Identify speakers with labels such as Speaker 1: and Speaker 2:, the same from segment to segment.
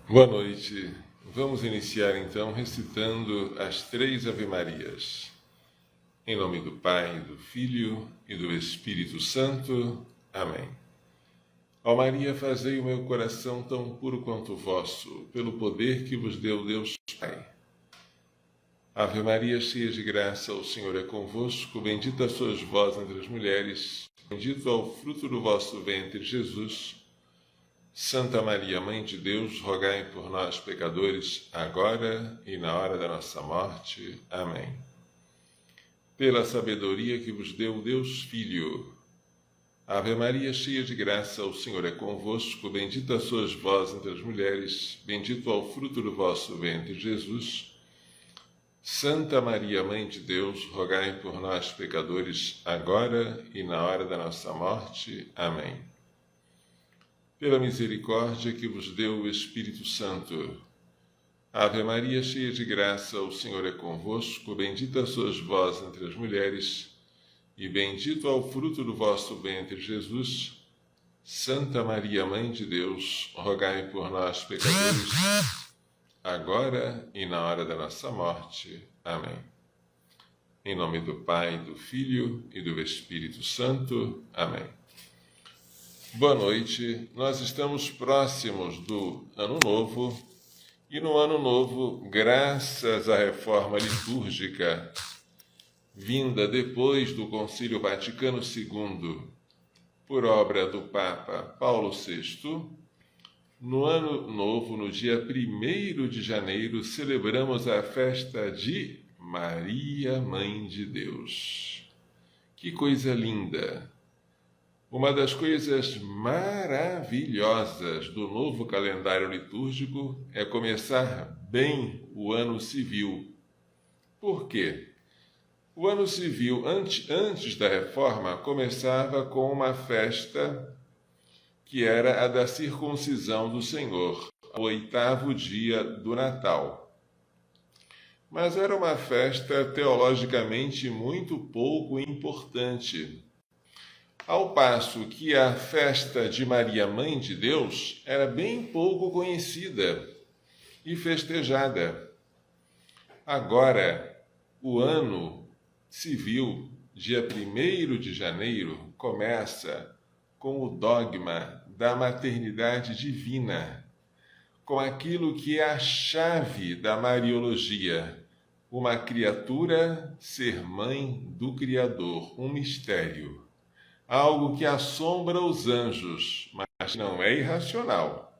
Speaker 1: Boa noite. Vamos iniciar então recitando as 3 Ave-Marias. Em nome do Pai, do Filho e do Espírito Santo. Amém. Ó Maria, fazei o meu coração tão puro quanto o vosso, pelo poder que vos deu Deus Pai. Ave Maria, cheia de graça, o Senhor é convosco. Bendita sois vós entre as mulheres, bendito é o fruto do vosso ventre, Jesus. Santa Maria, Mãe de Deus, rogai por nós, pecadores, agora e na hora da nossa morte. Amém. Pela sabedoria que vos deu Deus Filho. Ave Maria, cheia de graça, o Senhor é convosco. Bendita sois vós entre as mulheres, bendito é o fruto do vosso ventre, Jesus. Santa Maria, Mãe de Deus, rogai por nós, pecadores, agora e na hora da nossa morte. Amém. Pela misericórdia que vos deu o Espírito Santo. Ave Maria, cheia de graça, o Senhor é convosco. Bendita sois vós entre as mulheres, e bendito é o fruto do vosso ventre, Jesus. Santa Maria, Mãe de Deus, rogai por nós, pecadores, agora e na hora da nossa morte. Amém. Em nome do Pai, do Filho e do Espírito Santo. Amém. Boa noite. Nós estamos próximos do Ano Novo e no Ano Novo, graças à reforma litúrgica vinda depois do Concílio Vaticano II, por obra do Papa Paulo VI, no Ano Novo, no dia 1º de janeiro, celebramos a festa de Maria, Mãe de Deus. Que coisa linda! Uma das coisas maravilhosas do novo calendário litúrgico é começar bem o ano civil. Por quê? O ano civil, antes da reforma, começava com uma festa que era a da circuncisão do Senhor, o 8º dia do Natal. Mas era uma festa teologicamente muito pouco importante, ao passo que a festa de Maria, Mãe de Deus, era bem pouco conhecida e festejada. Agora, o ano civil, dia 1º de janeiro, começa com o dogma da maternidade divina, com aquilo que é a chave da Mariologia, uma criatura ser mãe do Criador, um mistério. Algo que assombra os anjos, mas não é irracional.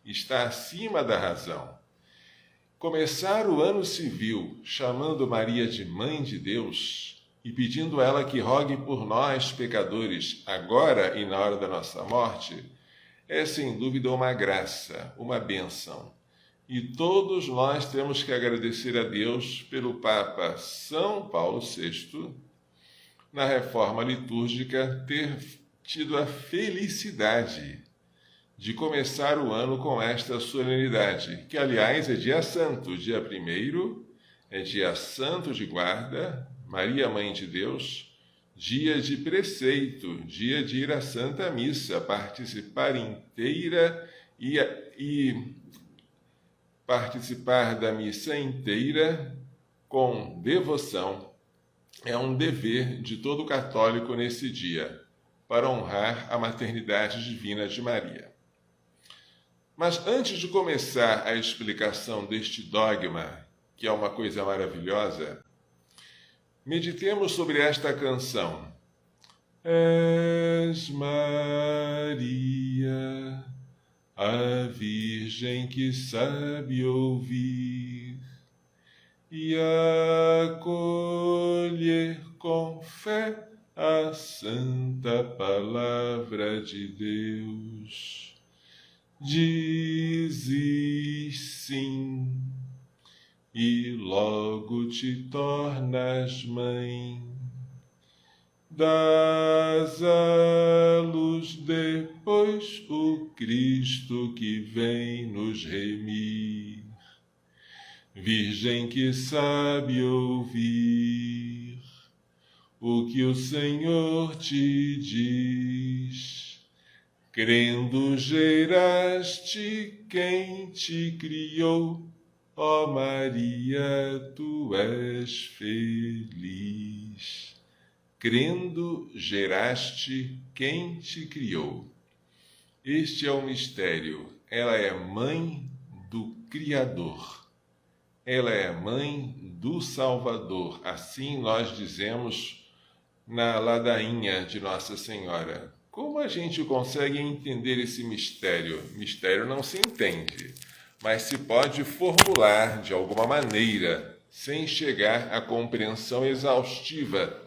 Speaker 1: Está acima da razão. Começar o ano civil chamando Maria de Mãe de Deus e pedindo a ela que rogue por nós, pecadores, agora e na hora da nossa morte, é sem dúvida uma graça, uma bênção. E todos nós temos que agradecer a Deus pelo Papa São Paulo VI, na reforma litúrgica, ter tido a felicidade de começar o ano com esta solenidade, que, aliás, é dia santo. Dia 1º é dia santo de guarda, Maria, Mãe de Deus, dia de preceito, dia de ir à Santa Missa, participar inteira e participar da missa inteira com devoção. É um dever de todo católico nesse dia, para honrar a maternidade divina de Maria. Mas antes de começar a explicação deste dogma, que é uma coisa maravilhosa, meditemos sobre esta canção. És Maria, a Virgem que sabe ouvir e acolher com fé a santa palavra de Deus. Dizes sim e logo te tornas mãe. Dás à luz depois o Cristo que vem nos remir. Virgem que sabe ouvir o que o Senhor te diz, Crendo geraste quem te criou, ó Maria, tu és feliz. Crendo geraste quem te criou. Este é o mistério. Ela é mãe do Criador. Ela é mãe do Salvador. Assim nós dizemos na ladainha de Nossa Senhora. Como a gente consegue entender esse mistério? Mistério não se entende, mas se pode formular de alguma maneira, sem chegar à compreensão exaustiva.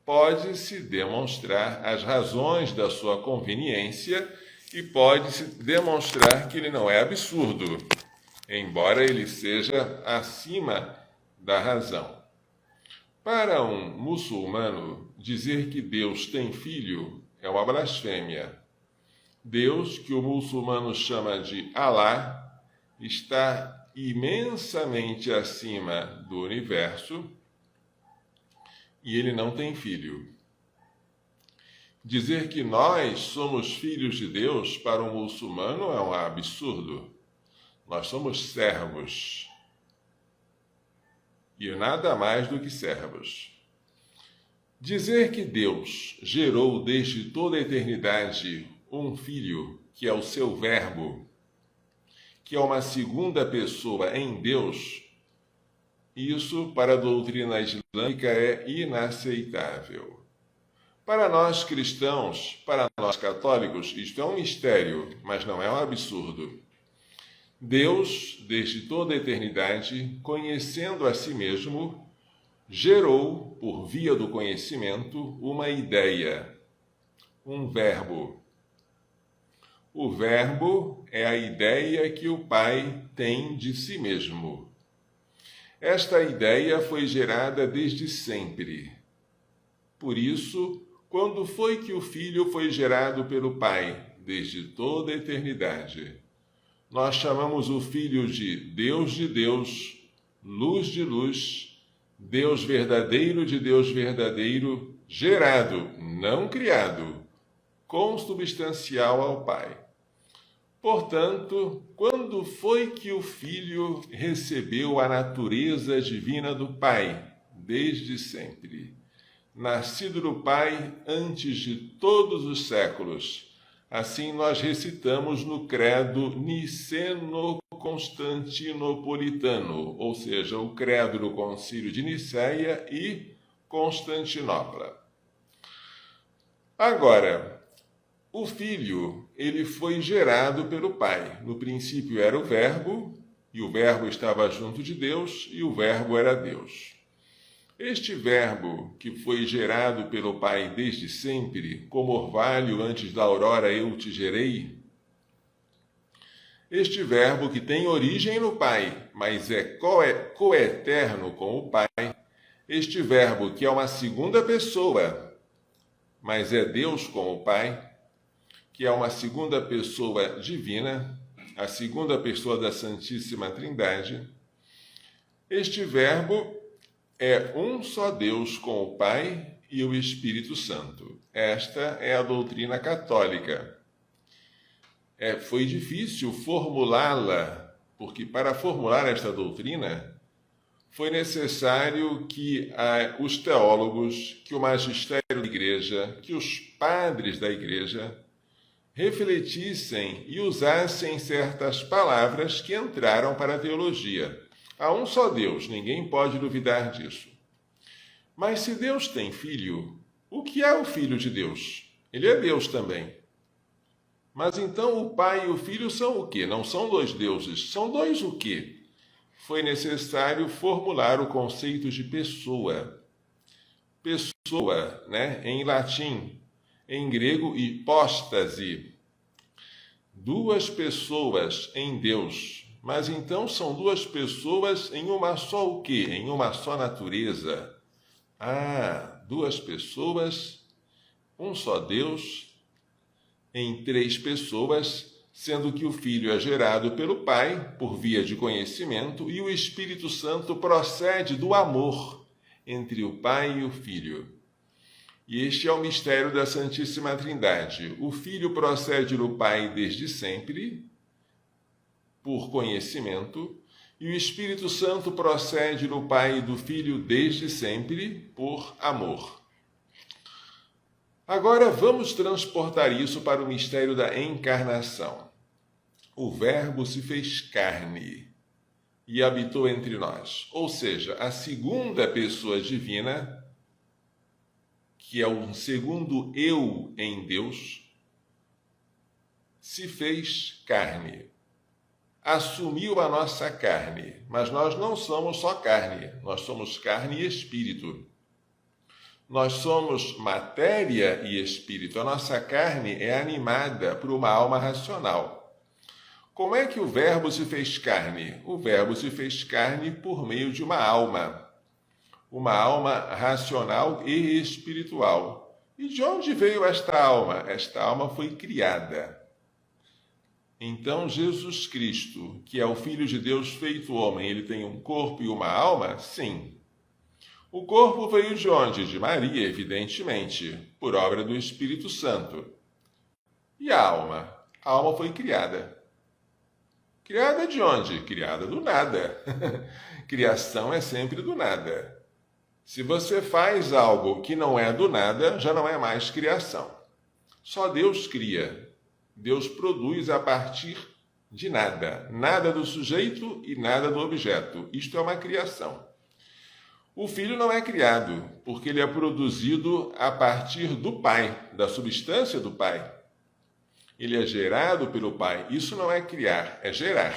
Speaker 1: Pode-se demonstrar as razões da sua conveniência e pode-se demonstrar que ele não é absurdo, embora ele seja acima da razão. Para um muçulmano, dizer que Deus tem filho é uma blasfêmia. Deus, que o muçulmano chama de Alá, está imensamente acima do universo e ele não tem filho. Dizer que nós somos filhos de Deus para um muçulmano é um absurdo. Nós somos servos e nada mais do que servos. Dizer que Deus gerou desde toda a eternidade um filho, que é o seu Verbo, que é uma segunda pessoa em Deus, isso para a doutrina islâmica é inaceitável. Para nós cristãos, para nós católicos, isto é um mistério, mas não é um absurdo. Deus, desde toda a eternidade, conhecendo a si mesmo, gerou, por via do conhecimento, uma ideia, um verbo. O verbo é a ideia que o Pai tem de si mesmo. Esta ideia foi gerada desde sempre. Por isso, quando foi que o Filho foi gerado pelo Pai? Desde toda a eternidade. Nós chamamos o Filho de Deus, luz de luz, Deus de Deus verdadeiro, gerado, não criado, consubstancial ao Pai. Portanto, quando foi que o Filho recebeu a natureza divina do Pai? Desde sempre. Nascido do Pai antes de todos os séculos. Assim nós recitamos no credo niceno-constantinopolitano, ou seja, o credo do Concílio de Nicéia e Constantinopla. Agora, o Filho, ele foi gerado pelo Pai. No princípio era o Verbo, e o Verbo estava junto de Deus, e o Verbo era Deus. Este Verbo, que foi gerado pelo Pai desde sempre, como orvalho antes da aurora eu te gerei, este Verbo que tem origem no Pai, mas é coeterno com o Pai, este Verbo que é uma segunda pessoa, mas é Deus com o Pai, que é uma segunda pessoa divina, a segunda pessoa da Santíssima Trindade, este Verbo é um só Deus com o Pai e o Espírito Santo. Esta é a doutrina católica. Foi difícil formulá-la, porque para formular esta doutrina foi necessário que os teólogos, que o magistério da Igreja, que os padres da Igreja refletissem e usassem certas palavras que entraram para a teologia. Há um só Deus, ninguém pode duvidar disso. Mas se Deus tem filho, o que é o Filho de Deus? Ele é Deus também. Mas então o Pai e o Filho são o quê? Não são dois deuses, são dois o quê? Foi necessário formular o conceito de pessoa. Pessoa, né? Em latim, em grego, hipóstase. Duas pessoas em Deus. Mas então são duas pessoas em uma só o quê? Em uma só natureza. Duas pessoas, um só Deus, em três pessoas, sendo que o Filho é gerado pelo Pai, por via de conhecimento, e o Espírito Santo procede do amor entre o Pai e o Filho. E este é o mistério da Santíssima Trindade. O Filho procede do Pai desde sempre, por conhecimento, e o Espírito Santo procede do Pai e do Filho desde sempre, por amor. Agora vamos transportar isso para o mistério da encarnação. O Verbo se fez carne e habitou entre nós. Ou seja, a segunda pessoa divina, que é um segundo eu em Deus, se fez carne. Assumiu a nossa carne, mas nós não somos só carne, nós somos carne e espírito. Nós somos matéria e espírito. A nossa carne é animada por uma alma racional. Como é que o Verbo se fez carne? O Verbo se fez carne por meio de uma alma racional e espiritual. E de onde veio esta alma? Esta alma foi criada. Então, Jesus Cristo, que é o Filho de Deus feito homem, ele tem um corpo e uma alma? Sim. O corpo veio de onde? De Maria, evidentemente, por obra do Espírito Santo. E a alma? A alma foi criada. Criada de onde? Criada do nada. Criação é sempre do nada. Se você faz algo que não é do nada, já não é mais criação. Só Deus cria. Deus produz a partir de nada. Nada do sujeito e nada do objeto. Isto é uma criação. O Filho não é criado, porque ele é produzido a partir do Pai, da substância do Pai. Ele é gerado pelo Pai. Isso não é criar, é gerar.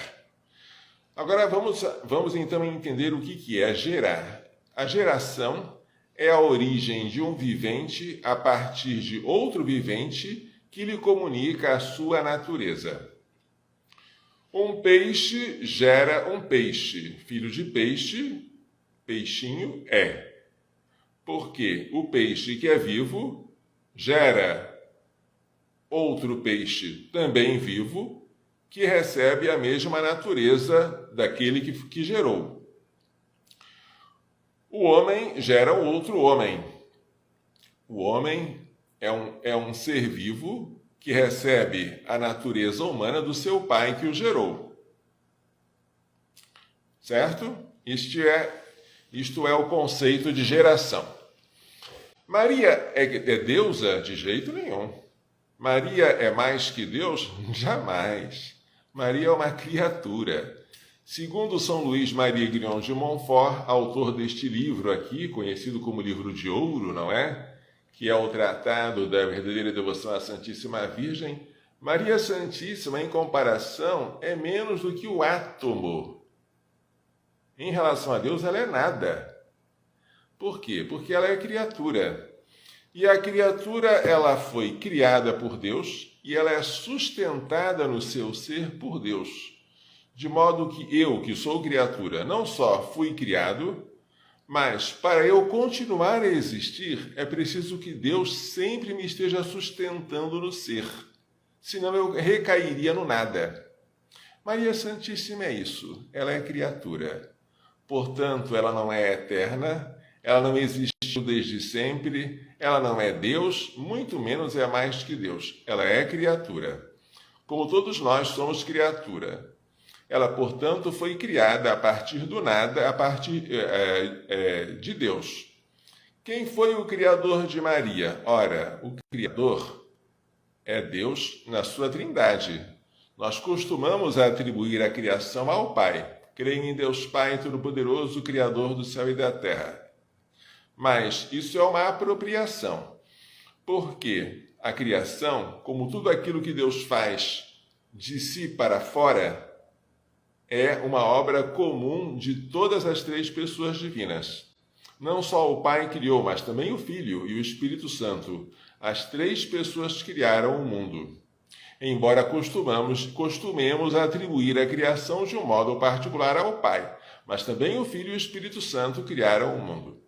Speaker 1: Agora vamos então entender o que é gerar. A geração é a origem de um vivente a partir de outro vivente que lhe comunica a sua natureza. Um peixe gera um peixe. Filho de peixe, peixinho é. Porque o peixe que é vivo gera outro peixe também vivo que recebe a mesma natureza daquele que gerou. O homem gera outro homem. O homem é um ser vivo que recebe a natureza humana do seu pai que o gerou. Certo? Isto é o conceito de geração. Maria é deusa? De jeito nenhum. Maria é mais que Deus? Jamais. Maria é uma criatura. Segundo São Luís Maria Grignon de Montfort, autor deste livro aqui, conhecido como Livro de Ouro, não é? Que é o tratado da verdadeira devoção à Santíssima Virgem, Maria Santíssima, em comparação, é menos do que o átomo. Em relação a Deus, ela é nada. Por quê? Porque ela é criatura. E a criatura, ela foi criada por Deus e ela é sustentada no seu ser por Deus. De modo que eu, que sou criatura, não só fui criado, mas para eu continuar a existir, é preciso que Deus sempre me esteja sustentando no ser. Senão eu recairia no nada. Maria Santíssima é isso. Ela é criatura. Portanto, ela não é eterna, ela não existiu desde sempre, ela não é Deus, muito menos é mais que Deus. Ela é criatura. Como todos nós somos criatura. Ela, portanto, foi criada a partir do nada, a partir de Deus. Quem foi o Criador de Maria? Ora, o Criador é Deus na sua Trindade. Nós costumamos atribuir a criação ao Pai. Creio em Deus Pai Todo-Poderoso, Criador do céu e da terra. Mas isso é uma apropriação. Porque a criação, como tudo aquilo que Deus faz de si para fora, é uma obra comum de todas as três pessoas divinas. Não só o Pai criou, mas também o Filho e o Espírito Santo. As três pessoas criaram o mundo. Embora costumemos atribuir a criação de um modo particular ao Pai, mas também o Filho e o Espírito Santo criaram o mundo.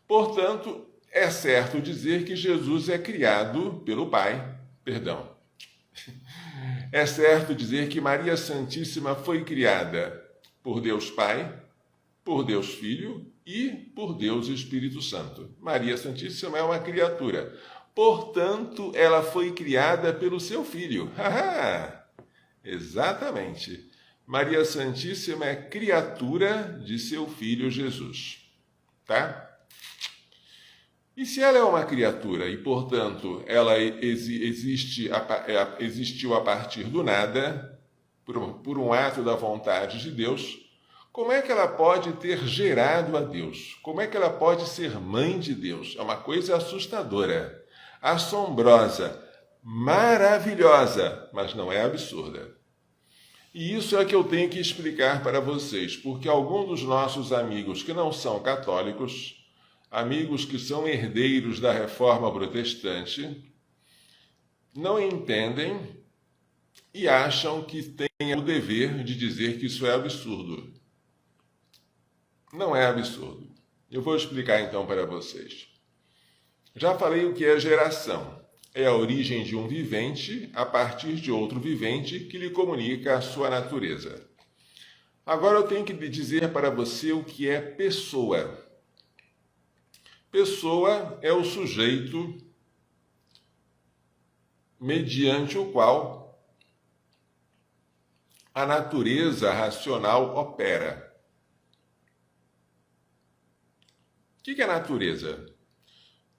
Speaker 1: Portanto, é certo dizer que Jesus é criado pelo Pai, É certo dizer que Maria Santíssima foi criada por Deus Pai, por Deus Filho e por Deus Espírito Santo. Maria Santíssima é uma criatura. Portanto, ela foi criada pelo seu filho. Exatamente. Maria Santíssima é criatura de seu filho Jesus. Tá? E se ela é uma criatura e, portanto, ela existiu a partir do nada, por um ato da vontade de Deus, como é que ela pode ter gerado a Deus? Como é que ela pode ser mãe de Deus? É uma coisa assustadora, assombrosa, maravilhosa, mas não é absurda. E isso é que eu tenho que explicar para vocês, porque alguns dos nossos amigos que não são católicos, amigos que são herdeiros da Reforma Protestante, não entendem e acham que têm o dever de dizer que isso é absurdo. Não é absurdo. Eu vou explicar então para vocês. Já falei o que é geração. É a origem de um vivente a partir de outro vivente que lhe comunica a sua natureza. Agora eu tenho que dizer para você o que é pessoa. Pessoa é o sujeito mediante o qual a natureza racional opera. O que é natureza?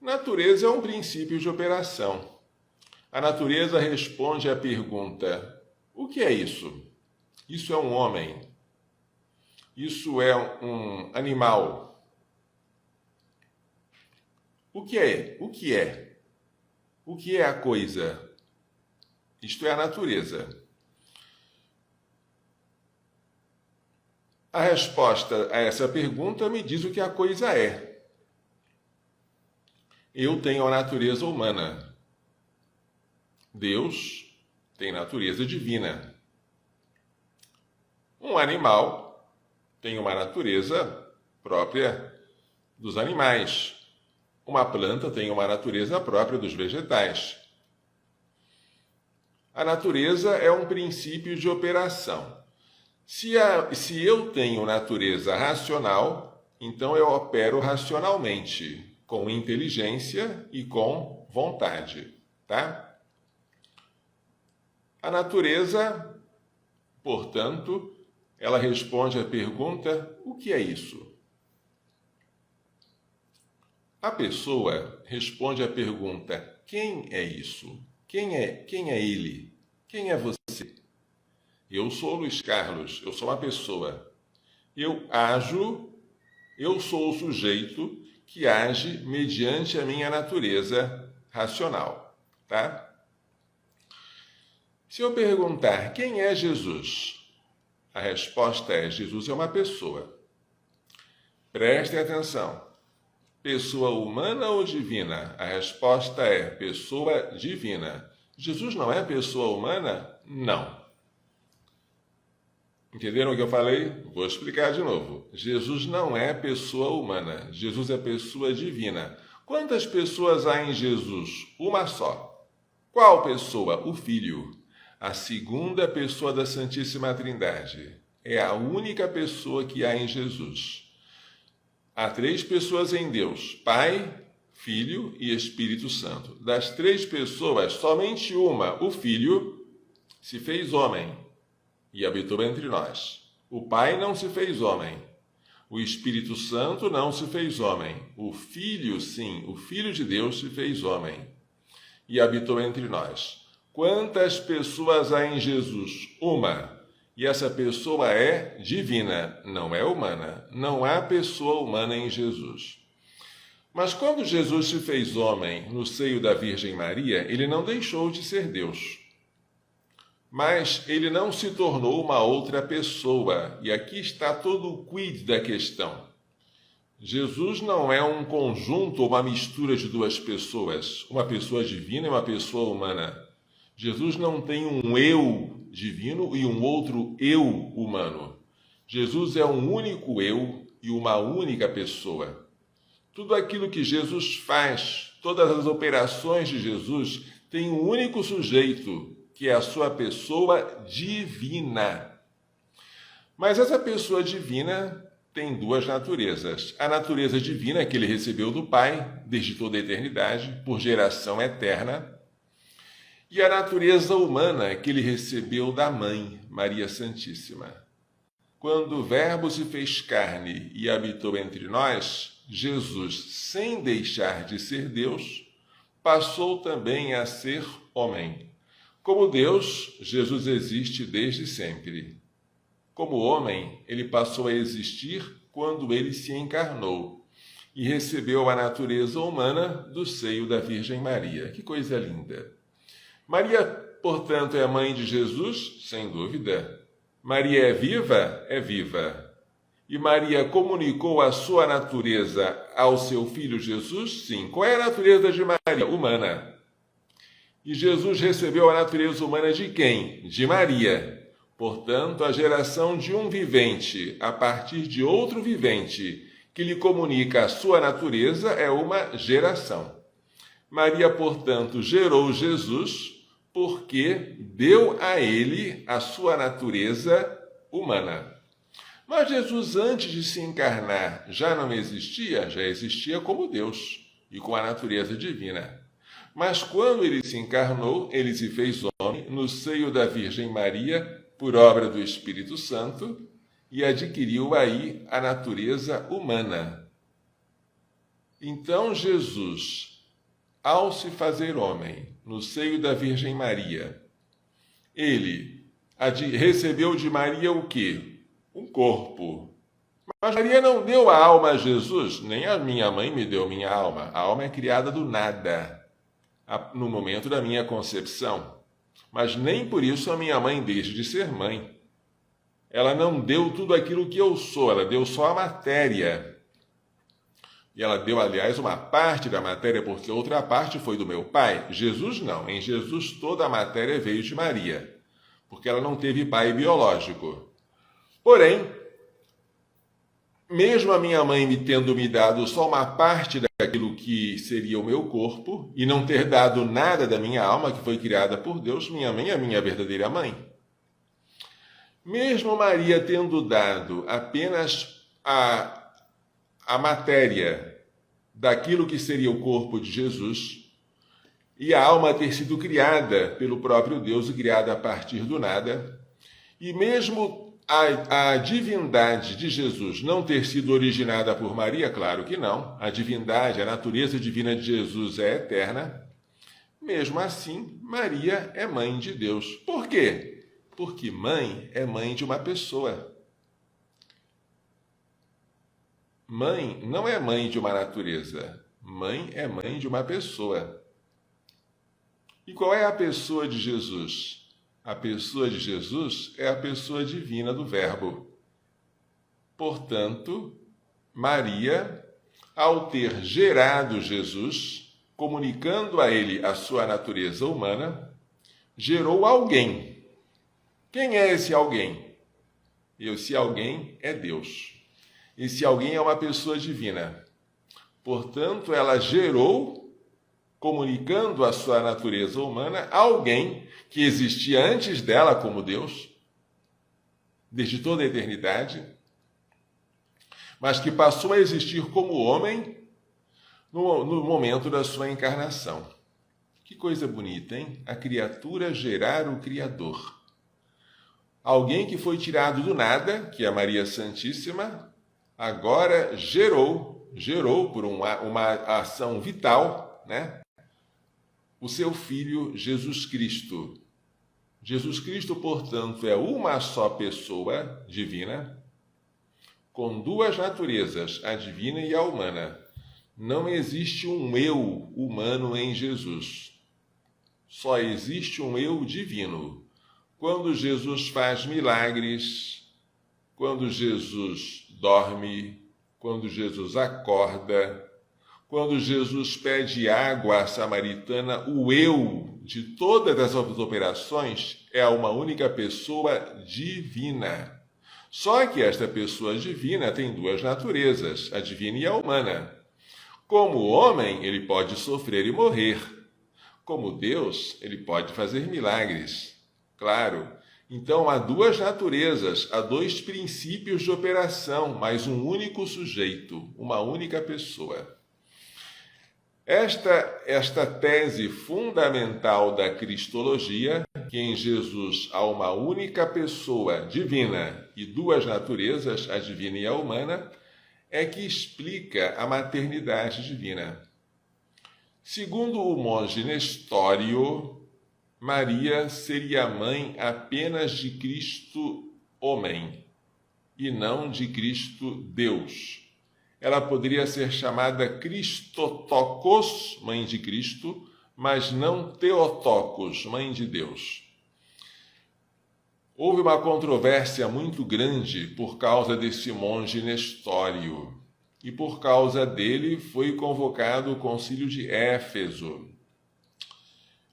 Speaker 1: Natureza é um princípio de operação. A natureza responde à pergunta: o que é isso? Isso é um homem. Isso é um animal. O que é? O que é? O que é a coisa? Isto é a natureza. A resposta a essa pergunta me diz o que a coisa é. Eu tenho a natureza humana. Deus tem natureza divina. Um animal tem uma natureza própria dos animais. Uma planta tem uma natureza própria dos vegetais. A natureza é um princípio de operação. Se eu tenho natureza racional, então eu opero racionalmente, com inteligência e com vontade, tá? A natureza, portanto, ela responde à pergunta: o que é isso? A pessoa responde à pergunta: quem é isso? Quem é ele? Quem é você? Eu sou Luiz Carlos, eu sou uma pessoa. Eu sou o sujeito que age mediante a minha natureza racional, tá? Se eu perguntar quem é Jesus, a resposta é: Jesus é uma pessoa. Prestem atenção. Pessoa humana ou divina? A resposta é pessoa divina. Jesus não é pessoa humana? Não. Entenderam o que eu falei? Vou explicar de novo. Jesus não é pessoa humana. Jesus é pessoa divina. Quantas pessoas há em Jesus? Uma só. Qual pessoa? O Filho. A segunda pessoa da Santíssima Trindade. É a única pessoa que há em Jesus. Há 3 pessoas em Deus: Pai, Filho e Espírito Santo. Das 3 pessoas, somente uma, o Filho, se fez homem e habitou entre nós. O Pai não se fez homem. O Espírito Santo não se fez homem. O Filho, sim, o Filho de Deus se fez homem e habitou entre nós. Quantas pessoas há em Jesus? Uma. E essa pessoa é divina, não é humana. Não há pessoa humana em Jesus. Mas quando Jesus se fez homem no seio da Virgem Maria, ele não deixou de ser Deus. Mas ele não se tornou uma outra pessoa. E aqui está todo o quid da questão. Jesus não é um conjunto ou uma mistura de 2 pessoas, uma pessoa divina e uma pessoa humana. Jesus não tem um eu divino e um outro eu humano. Jesus é um único eu e uma única pessoa. Tudo aquilo que Jesus faz, todas as operações de Jesus, tem um único sujeito, que é a sua pessoa divina. Mas essa pessoa divina tem duas naturezas. A natureza divina que ele recebeu do Pai, desde toda a eternidade, por geração eterna, e a natureza humana que ele recebeu da Mãe, Maria Santíssima. Quando o Verbo se fez carne e habitou entre nós, Jesus, sem deixar de ser Deus, passou também a ser homem. Como Deus, Jesus existe desde sempre. Como homem, ele passou a existir quando ele se encarnou e recebeu a natureza humana do seio da Virgem Maria. Que coisa linda! Maria, portanto, é a mãe de Jesus? Sem dúvida. Maria é viva? É viva. E Maria comunicou a sua natureza ao seu filho Jesus? Sim. Qual é a natureza de Maria? Humana. E Jesus recebeu a natureza humana de quem? De Maria. Portanto, a geração de um vivente a partir de outro vivente que lhe comunica a sua natureza é uma geração. Maria, portanto, gerou Jesus porque deu a ele a sua natureza humana. Mas Jesus, antes de se encarnar, já não existia? Já existia como Deus e com a natureza divina. Mas quando ele se encarnou, ele se fez homem no seio da Virgem Maria, por obra do Espírito Santo, e adquiriu aí a natureza humana. Então Jesus, ao se fazer homem no seio da Virgem Maria, ele recebeu de Maria o quê? Um corpo. Mas Maria não deu a alma a Jesus, nem a minha mãe me deu minha alma. A alma é criada do nada, no momento da minha concepção. Mas nem por isso a minha mãe deixa de ser mãe. Ela não deu tudo aquilo que eu sou, ela deu só a matéria. E ela deu, aliás, uma parte da matéria, porque outra parte foi do meu pai. Jesus não. Em Jesus toda a matéria veio de Maria, porque ela não teve pai biológico. Porém, mesmo a minha mãe tendo me dado só uma parte daquilo que seria o meu corpo, e não ter dado nada da minha alma, que foi criada por Deus, minha mãe é a minha verdadeira mãe. Mesmo Maria tendo dado apenas a matéria daquilo que seria o corpo de Jesus, e a alma ter sido criada pelo próprio Deus e criada a partir do nada, e mesmo a divindade de Jesus não ter sido originada por Maria, claro que não, a divindade, a natureza divina de Jesus é eterna, mesmo assim, Maria é mãe de Deus. Por quê? Porque mãe é mãe de uma pessoa. Mãe não é mãe de uma natureza, mãe é mãe de uma pessoa. E qual é a pessoa de Jesus? A pessoa de Jesus é a pessoa divina do Verbo. Portanto, Maria, ao ter gerado Jesus, comunicando a ele a sua natureza humana, gerou alguém. Quem é esse alguém? Esse alguém é Deus. Esse alguém é uma pessoa divina. Portanto, ela gerou, comunicando a sua natureza humana, alguém que existia antes dela como Deus, desde toda a eternidade, mas que passou a existir como homem no momento da sua encarnação. Que coisa bonita, hein? A criatura gerar o Criador. Alguém que foi tirado do nada, que é a Maria Santíssima, agora gerou por uma ação vital, né? O seu Filho Jesus Cristo. Jesus Cristo, portanto, é uma só pessoa divina, com duas naturezas, a divina e a humana. Não existe um eu humano em Jesus. Só existe um eu divino. Quando Jesus faz milagres, quando Jesus dorme, quando Jesus acorda, quando Jesus pede água à samaritana, o eu de todas as operações é uma única pessoa divina. Só que esta pessoa divina tem duas naturezas, a divina e a humana. Como homem, ele pode sofrer e morrer. Como Deus, ele pode fazer milagres. Claro Então, há duas naturezas, há dois princípios de operação, mas um único sujeito, uma única pessoa. Esta tese fundamental da cristologia, que em Jesus há uma única pessoa divina e duas naturezas, a divina e a humana, é que explica a maternidade divina. Segundo o monge Nestório, Maria seria mãe apenas de Cristo homem e não de Cristo Deus. Ela poderia ser chamada Christotokos, mãe de Cristo, mas não Theotokos, mãe de Deus. Houve uma controvérsia muito grande por causa desse monge Nestório, e por causa dele foi convocado o concílio de Éfeso.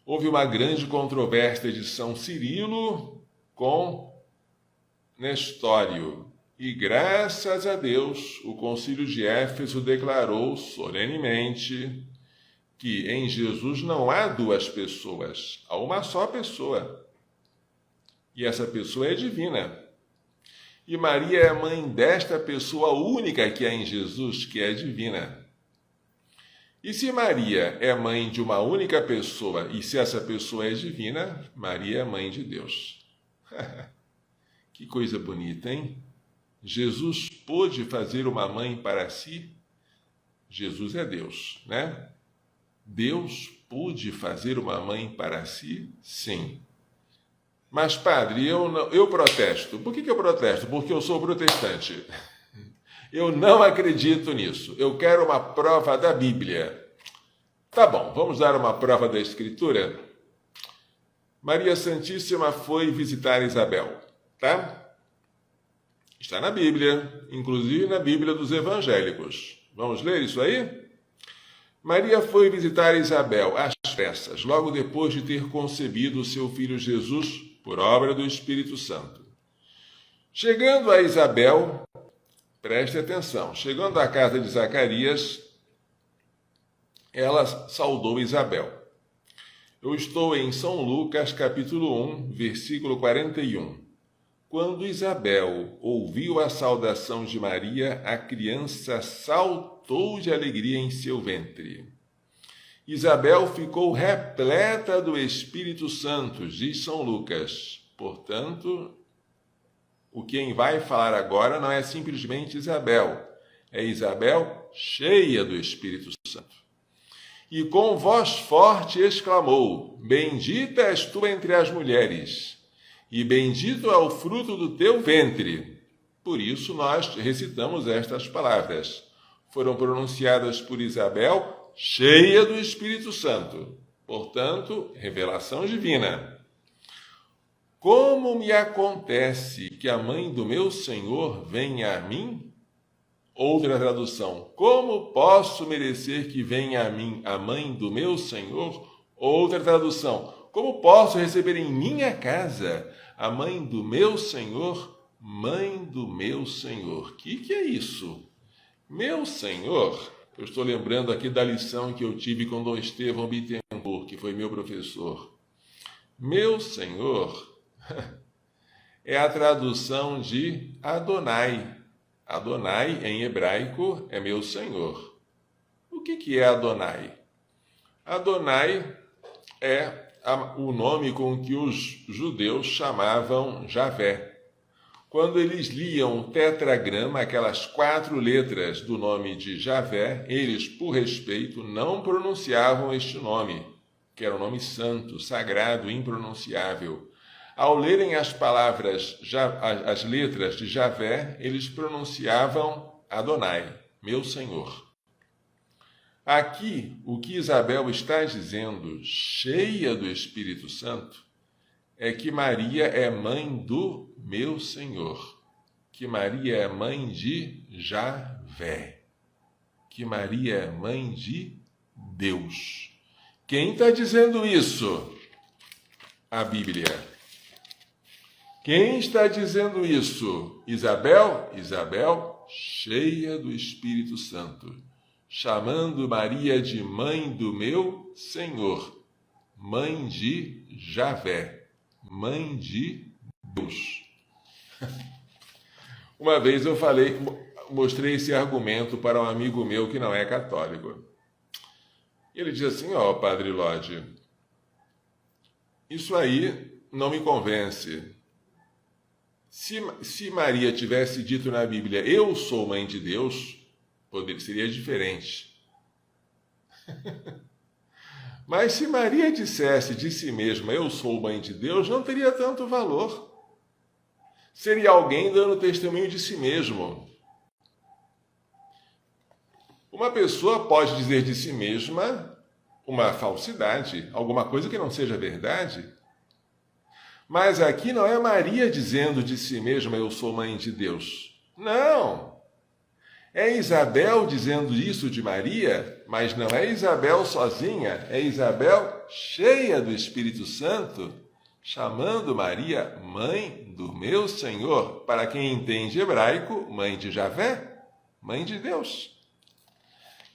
Speaker 1: Houve uma grande controvérsia de São Cirilo com Nestório. E graças a Deus, o concílio de Éfeso declarou solenemente que em Jesus não há duas pessoas, há uma só pessoa. E essa pessoa é divina. E Maria é mãe desta pessoa única que há em Jesus, que é divina. E se Maria é mãe de uma única pessoa, e se essa pessoa é divina, Maria é mãe de Deus. Que coisa bonita, hein? Jesus pôde fazer uma mãe para si? Jesus é Deus, né? Deus pôde fazer uma mãe para si? Sim. Mas, padre, eu protesto. Por que eu protesto? Porque eu sou protestante. Eu não acredito nisso. Eu quero uma prova da Bíblia. Tá bom, vamos dar uma prova da Escritura? Maria Santíssima foi visitar Isabel, tá? Está na Bíblia, inclusive na Bíblia dos evangélicos. Vamos ler isso aí? Maria foi visitar Isabel às pressas, logo depois de ter concebido o seu filho Jesus por obra do Espírito Santo. Chegando a Isabel, preste atenção, chegando à casa de Zacarias, ela saudou Isabel. Eu estou em São Lucas, capítulo 1, versículo 41. Quando Isabel ouviu a saudação de Maria, a criança saltou de alegria em seu ventre. Isabel ficou repleta do Espírito Santo, diz São Lucas. Portanto, quem vai falar agora não é simplesmente Isabel, é Isabel cheia do Espírito Santo. E com voz forte exclamou: Bendita és tu entre as mulheres, e bendito é o fruto do teu ventre. Por isso nós recitamos estas palavras. Foram pronunciadas por Isabel, cheia do Espírito Santo. Portanto, revelação divina. Como me acontece que a mãe do meu Senhor venha a mim? Outra tradução. Como posso merecer que venha a mim a mãe do meu Senhor? Outra tradução. Como posso receber em minha casa a mãe do meu Senhor? Mãe do meu Senhor. Que é isso? Meu Senhor, eu estou lembrando aqui da lição que eu tive com Dom Estevão Bittencourt, que foi meu professor. Meu Senhor é a tradução de Adonai. Adonai, em hebraico, é meu Senhor. O que é Adonai? Adonai é o nome com que os judeus chamavam Javé. Quando eles liam o tetragrama, aquelas 4 letras do nome de Javé, eles, por respeito, não pronunciavam este nome, que era um nome santo, sagrado, impronunciável. Ao lerem as palavras, as letras de Javé, eles pronunciavam Adonai, meu Senhor. Aqui, o que Isabel está dizendo, cheia do Espírito Santo, é que Maria é mãe do meu Senhor, que Maria é mãe de Javé, que Maria é mãe de Deus. Quem está dizendo isso? A Bíblia. Quem está dizendo isso? Isabel? Isabel, cheia do Espírito Santo, chamando Maria de mãe do meu Senhor, mãe de Javé, mãe de Deus. Uma vez eu mostrei esse argumento para um amigo meu que não é católico. Ele disse assim: Padre Lodge, isso aí não me convence. Se Maria tivesse dito na Bíblia, eu sou mãe de Deus, seria diferente. Mas se Maria dissesse de si mesma, eu sou mãe de Deus, não teria tanto valor. Seria alguém dando testemunho de si mesmo. Uma pessoa pode dizer de si mesma uma falsidade, alguma coisa que não seja verdade. Mas aqui não é Maria dizendo de si mesma, eu sou mãe de Deus. Não! É Isabel dizendo isso de Maria, mas não é Isabel sozinha, é Isabel cheia do Espírito Santo, chamando Maria mãe do meu Senhor. Para quem entende hebraico, mãe de Javé, mãe de Deus.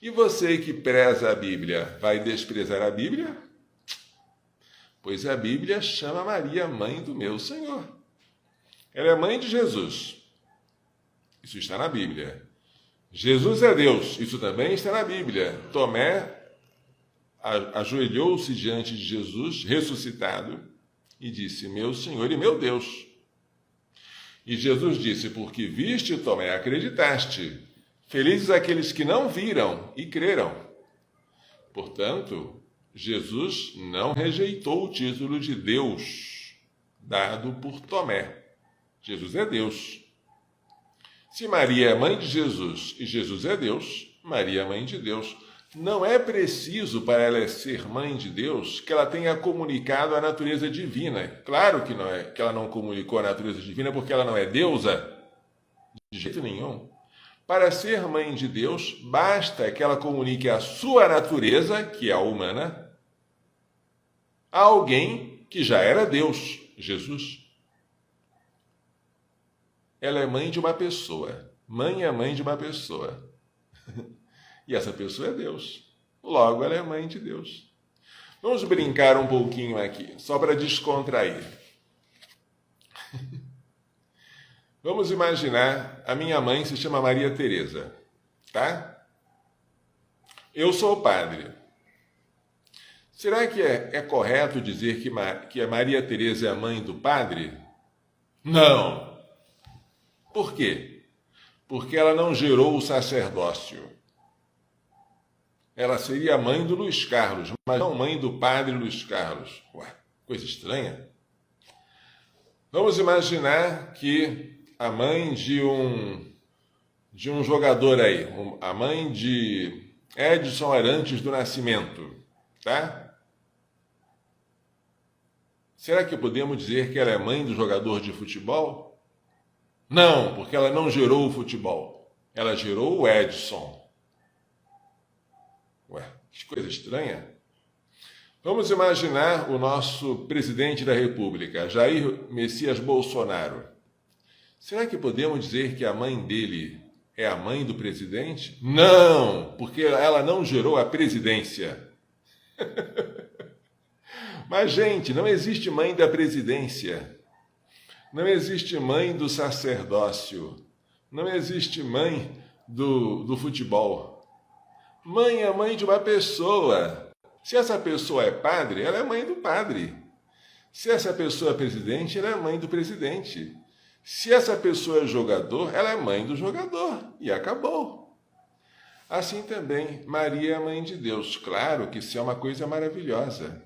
Speaker 1: E você que preza a Bíblia, vai desprezar a Bíblia? Pois a Bíblia chama Maria mãe do meu Senhor. Ela é mãe de Jesus. Isso está na Bíblia. Jesus é Deus. Isso também está na Bíblia. Tomé ajoelhou-se diante de Jesus, ressuscitado, e disse, meu Senhor e meu Deus. E Jesus disse, porque viste, Tomé, acreditaste. Felizes aqueles que não viram e creram. Portanto, Jesus não rejeitou o título de Deus dado por Tomé. Jesus é Deus. Se Maria é mãe de Jesus e Jesus é Deus, Maria é mãe de Deus. Não é preciso para ela ser mãe de Deus que ela tenha comunicado a natureza divina. Claro que não é, que ela não comunicou a natureza divina porque ela não é deusa. De jeito nenhum. Para ser mãe de Deus, basta que ela comunique a sua natureza, que é a humana, a alguém que já era Deus, Jesus. Ela é mãe de uma pessoa. Mãe é mãe de uma pessoa. E essa pessoa é Deus. Logo, ela é mãe de Deus. Vamos brincar um pouquinho aqui, só para descontrair. Vamos imaginar, a minha mãe se chama Maria Teresa, tá? Eu sou o padre. Será que é correto dizer que a Maria Teresa é a mãe do padre? Não. Por quê? Porque ela não gerou o sacerdócio. Ela seria a mãe do Luiz Carlos, mas não mãe do padre Luiz Carlos. Ué, coisa estranha. Vamos imaginar que a mãe de um jogador aí, a mãe de Edson Arantes do Nascimento, tá? Será que podemos dizer que ela é mãe do jogador de futebol? Não, porque ela não gerou o futebol. Ela gerou o Edson. Ué, que coisa estranha. Vamos imaginar o nosso presidente da República, Jair Messias Bolsonaro. Será que podemos dizer que a mãe dele é a mãe do presidente? Não, porque ela não gerou a presidência. Mas, gente, não existe mãe da presidência. Não existe mãe do sacerdócio. Não existe mãe do futebol. Mãe é mãe de uma pessoa. Se essa pessoa é padre, ela é mãe do padre. Se essa pessoa é presidente, ela é mãe do presidente. Se essa pessoa é jogador, ela é mãe do jogador. E acabou. Assim também, Maria é mãe de Deus. Claro que isso é uma coisa maravilhosa.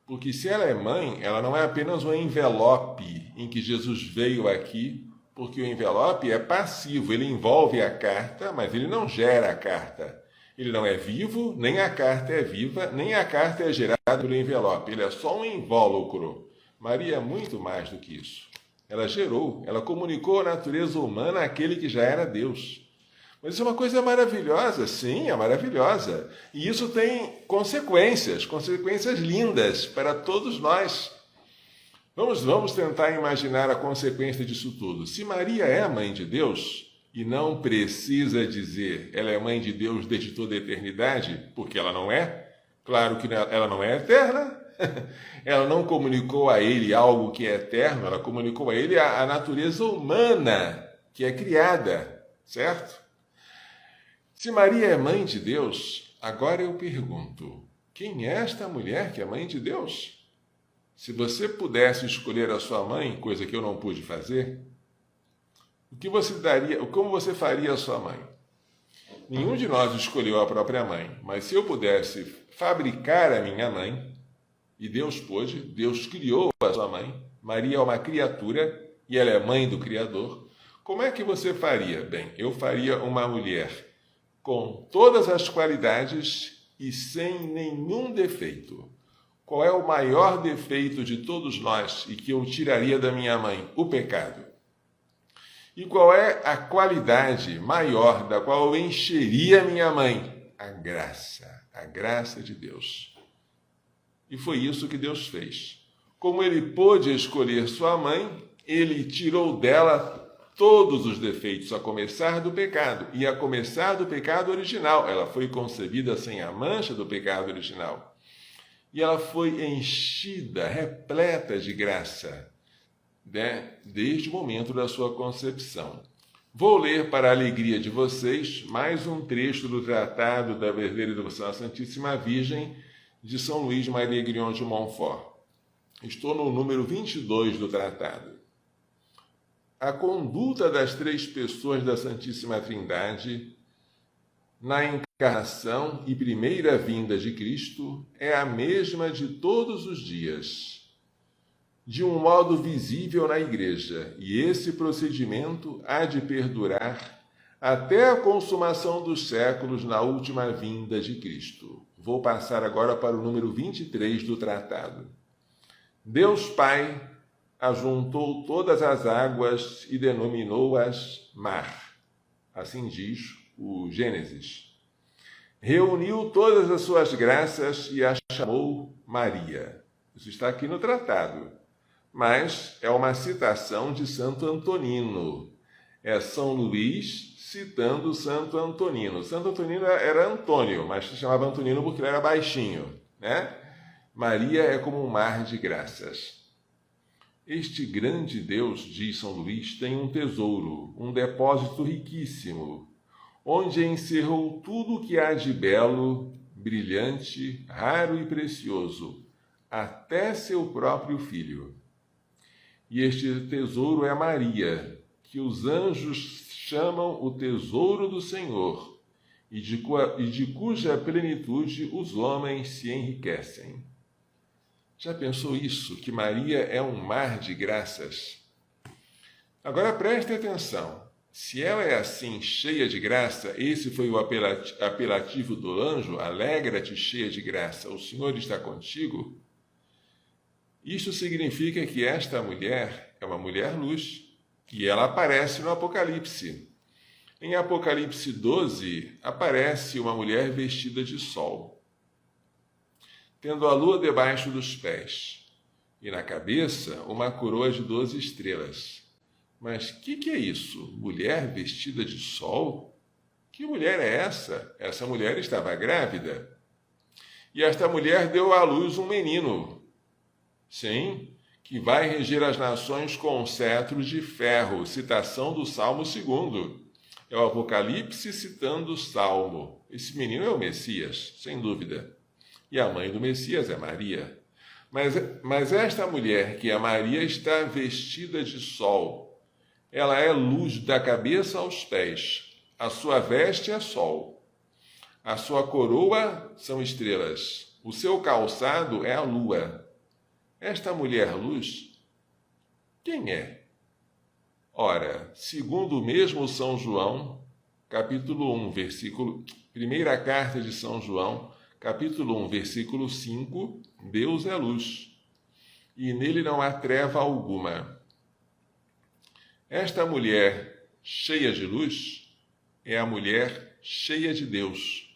Speaker 1: Porque se ela é mãe, ela não é apenas um envelope em que Jesus veio aqui, porque o envelope é passivo, ele envolve a carta, mas ele não gera a carta. Ele não é vivo, nem a carta é viva, nem a carta é gerada pelo envelope. Ele é só um invólucro. Maria é muito mais do que isso. Ela gerou, ela comunicou a natureza humana àquele que já era Deus. Mas isso é uma coisa maravilhosa, sim, é maravilhosa. E isso tem consequências lindas para todos nós. Vamos tentar imaginar a consequência disso tudo. Se Maria é a mãe de Deus, e não precisa dizer ela é mãe de Deus desde toda a eternidade, porque ela não é, Claro que ela não é eterna, ela não comunicou a ele algo que é eterno, ela comunicou a ele a natureza humana que é criada, certo? Se Maria é mãe de Deus, agora eu pergunto, quem é esta mulher que é mãe de Deus? Se você pudesse escolher a sua mãe, coisa que eu não pude fazer, o que você daria, como você faria a sua mãe? Nenhum de nós escolheu a própria mãe, mas se eu pudesse fabricar a minha mãe, e Deus pôde, Deus criou a sua mãe, Maria é uma criatura e ela é mãe do Criador, como é que você faria? Bem, eu faria uma mulher com todas as qualidades e sem nenhum defeito. Qual é o maior defeito de todos nós e que eu tiraria da minha mãe? O pecado. E qual é a qualidade maior da qual eu encheria minha mãe? A graça de Deus. E foi isso que Deus fez. Como ele pôde escolher sua mãe, ele tirou dela todos os defeitos, a começar do pecado, e a começar do pecado original. Ela foi concebida sem a mancha do pecado original. E ela foi enchida, repleta de graça, né, desde o momento da sua concepção. Vou ler, para a alegria de vocês, mais um trecho do Tratado da Verdadeira Devoção à Santíssima Virgem, de São Luís Maria Grignon de Montfort. Estou no número 22 do tratado. A conduta das três pessoas da Santíssima Trindade na encarnação e primeira vinda de Cristo é a mesma de todos os dias, de um modo visível na Igreja, e esse procedimento há de perdurar até a consumação dos séculos na última vinda de Cristo. Vou passar agora para o número 23 do tratado. Deus Pai ajuntou todas as águas e denominou-as mar. Assim diz o Gênesis. Reuniu todas as suas graças e a chamou Maria. Isso está aqui no tratado, mas é uma citação de Santo Antonino. É São Luís citando Santo Antonino. Santo Antonino era Antônio, mas se chamava Antonino porque ele era baixinho, né? Maria é como um mar de graças. Este grande Deus, diz São Luís, tem um tesouro, um depósito riquíssimo, onde encerrou tudo o que há de belo, brilhante, raro e precioso, até seu próprio Filho. E este tesouro é Maria, que os anjos chamam o tesouro do Senhor, e de cuja plenitude os homens se enriquecem. Já pensou isso? Que Maria é um mar de graças? Agora preste atenção. Se ela é assim, cheia de graça, esse foi o apelativo do anjo, alegra-te, cheia de graça, o Senhor está contigo. Isso significa que esta mulher é uma mulher-luz, e ela aparece no Apocalipse. Em Apocalipse 12, aparece uma mulher vestida de sol, tendo a lua debaixo dos pés, e na cabeça uma coroa de 12 estrelas. Mas que é isso? Mulher vestida de sol? Que mulher é essa? Essa mulher estava grávida. E esta mulher deu à luz um menino. Sim, que vai reger as nações com cetro de ferro. Citação do Salmo 2. É o Apocalipse citando o Salmo. Esse menino é o Messias, sem dúvida. E a mãe do Messias é Maria. Mas esta mulher, que é Maria, está vestida de sol. Ela é luz da cabeça aos pés. A sua veste é sol. A sua coroa são estrelas. O seu calçado é a lua. Esta mulher luz, quem é? Ora, segundo o mesmo São João, capítulo 1, versículo... Primeira carta de São João, capítulo 1, versículo 5, Deus é luz, e nele não há treva alguma. Esta mulher cheia de luz é a mulher cheia de Deus.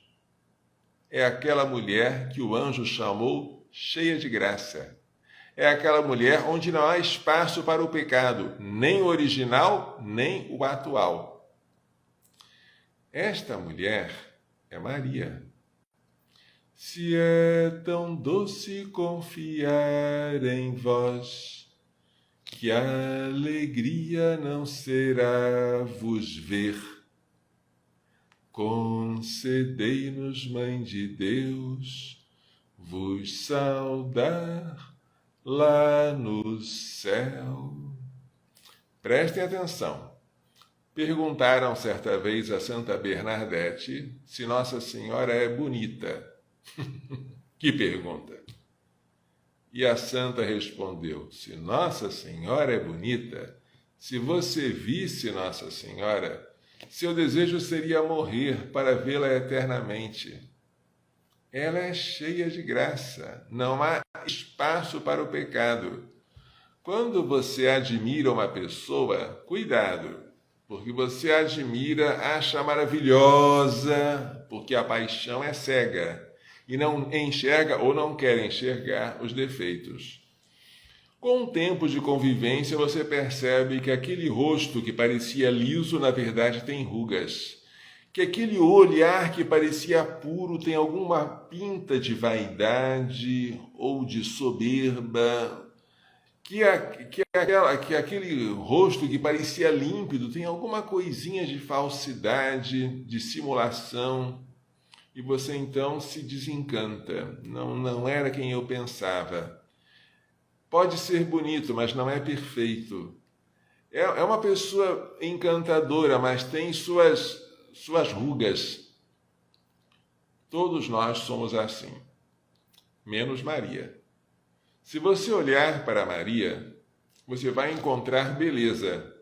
Speaker 1: É aquela mulher que o anjo chamou cheia de graça. É aquela mulher onde não há espaço para o pecado, nem o original, nem o atual. Esta mulher é Maria. Se é tão doce confiar em vós, que a alegria não será vos ver. Concedei-nos, Mãe de Deus, vos saudar lá no céu. Prestem atenção. Perguntaram certa vez a Santa Bernadette se Nossa Senhora é bonita. Que pergunta! E a santa respondeu: se Nossa Senhora é bonita, se você visse Nossa Senhora, seu desejo seria morrer para vê-la eternamente. Ela é cheia de graça, não há espaço para o pecado. Quando você admira uma pessoa, cuidado, porque você admira, acha maravilhosa, porque a paixão é cega e não enxerga ou não quer enxergar os defeitos. Com o tempo de convivência, você percebe que aquele rosto que parecia liso, na verdade, tem rugas. Que aquele olhar que parecia puro tem alguma pinta de vaidade ou de soberba. Que aquele rosto que parecia límpido tem alguma coisinha de falsidade, de simulação. E você então se desencanta. Não era quem eu pensava. Pode ser bonito, mas não é perfeito. É uma pessoa encantadora, mas tem suas rugas. Todos nós somos assim, menos Maria. Se você olhar para Maria, você vai encontrar beleza.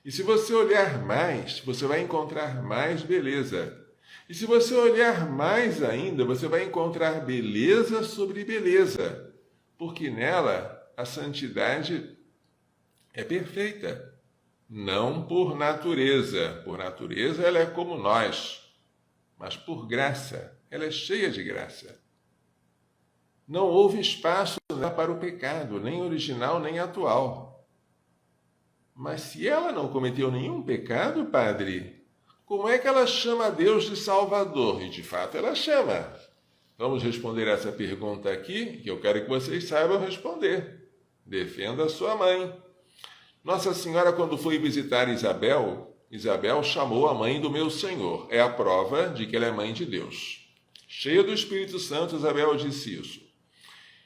Speaker 1: E se você olhar mais, você vai encontrar mais beleza. E se você olhar mais ainda, você vai encontrar beleza sobre beleza, porque nela a santidade é perfeita. Não por natureza. Por natureza ela é como nós, mas por graça. Ela é cheia de graça. Não houve espaço para o pecado, nem original, nem atual. Mas se ela não cometeu nenhum pecado, padre, como é que ela chama Deus de Salvador? E de fato ela chama. Vamos responder essa pergunta aqui, que eu quero que vocês saibam responder. Defenda a sua mãe. Nossa Senhora, quando foi visitar Isabel chamou a mãe do meu Senhor. É a prova de que ela é mãe de Deus. Cheia do Espírito Santo, Isabel disse isso.